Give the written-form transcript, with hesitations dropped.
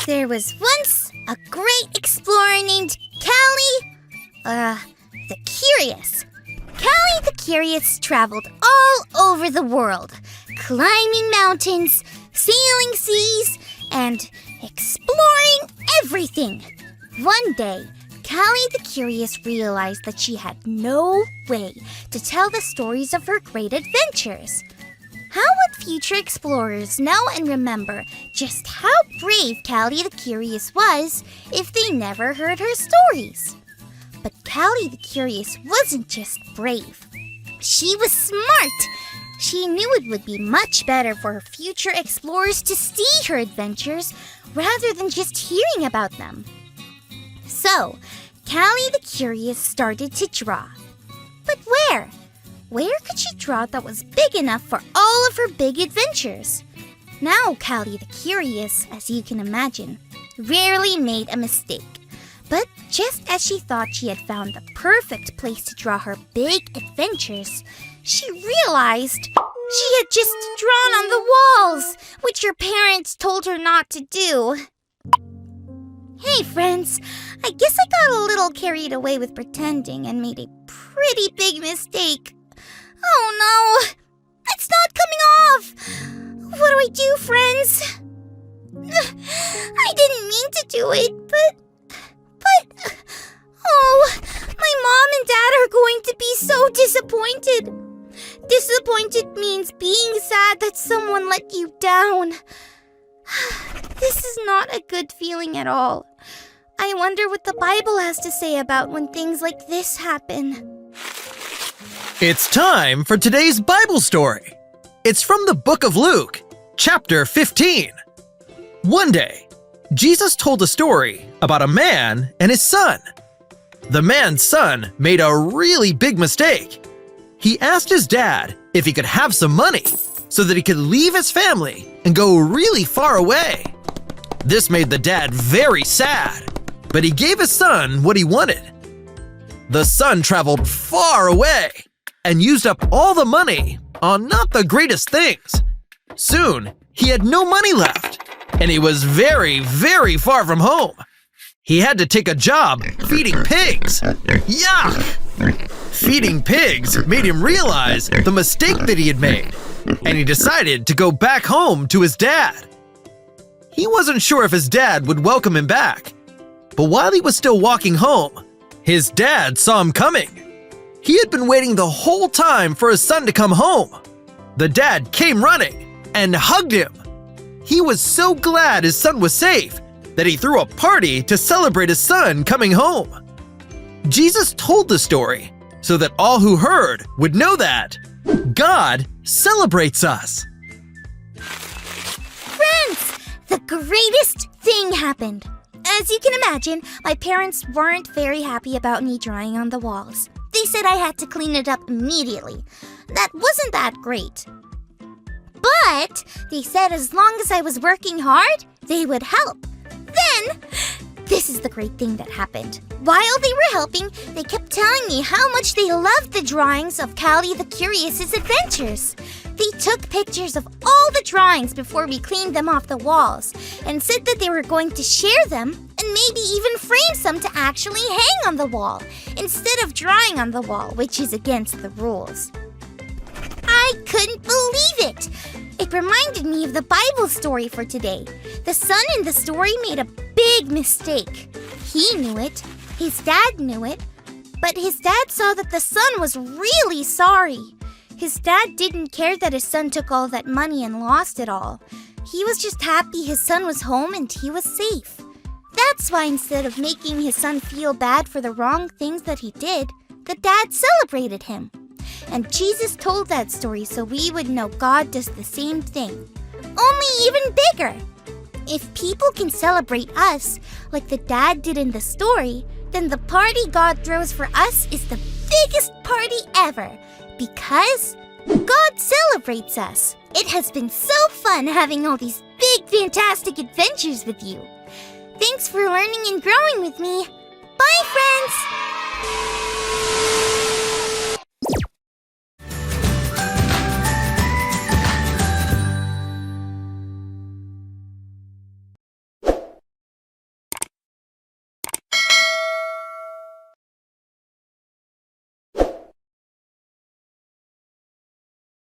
There was once a great explorer named Callie, the Curious. Callie the Curious traveled all over the world, climbing mountains, sailing seas, and exploring everything. One day, Callie the Curious realized that she had no way to tell the stories of her great adventures. How would future explorers know and remember just how brave Callie the Curious was if they never heard her stories? But Callie the Curious wasn't just brave. She was smart. She knew it would be much better for future explorers to see her adventures rather than just hearing about them. So, Callie the Curious started to draw. But where? Where could she draw that was big enough for all of her big adventures? Now, Callie the Curious, as you can imagine, rarely made a mistake. But just as she thought she had found the perfect place to draw her big adventures, she realized she had just drawn on the walls, which her parents told her not to do. Hey friends, I guess I got a little carried away with pretending and made a pretty big mistake. Oh no! It's not coming off! What do I do, friends? I didn't mean to do it, but... Oh, my mom and dad are going to be so disappointed. Disappointed means being sad that someone let you down. This is not a good feeling at all. I wonder what the Bible has to say about when things like this happen. It's time for today's Bible story. It's from the book of Luke, chapter 15. One day, Jesus told a story about a man and his son. The man's son made a really big mistake. He asked his dad if he could have some money so that he could leave his family and go really far away. This made the dad very sad, but he gave his son what he wanted. The son traveled far away and used up all the money on not the greatest things. Soon, he had no money left, and he was very, very far from home. He had to take a job feeding pigs. Yuck! Feeding pigs made him realize the mistake that he had made, and he decided to go back home to his dad. He wasn't sure if his dad would welcome him back, but while he was still walking home, his dad saw him coming. He had been waiting the whole time for his son to come home. The dad came running and hugged him. He was so glad his son was safe that he threw a party to celebrate his son coming home. Jesus told the story so that all who heard would know that God celebrates us. Friends, the greatest thing happened. As you can imagine, my parents weren't very happy about me drawing on the walls. They said I had to clean it up immediately. That wasn't that great. But they said as long as I was working hard, they would help. Then, this is the great thing that happened. While they were helping, they kept telling me how much they loved the drawings of Callie the Curious's adventures. They took pictures of all the drawings before we cleaned them off the walls and said that they were going to share them and maybe even frame some to actually hang on the wall instead of drawing on the wall, which is against the rules. I couldn't believe it! It reminded me of the Bible story for today. The son in the story made a big mistake. He knew it, his dad knew it, but his dad saw that the son was really sorry. His dad didn't care that his son took all that money and lost it all. He was just happy his son was home and he was safe. That's why instead of making his son feel bad for the wrong things that he did, the dad celebrated him. And Jesus told that story so we would know God does the same thing, only even bigger. If people can celebrate us like the dad did in the story, then the party God throws for us is the biggest party ever, because God celebrates us. It has been so fun having all these big, fantastic adventures with you. Thanks for learning and growing with me. Bye, friends!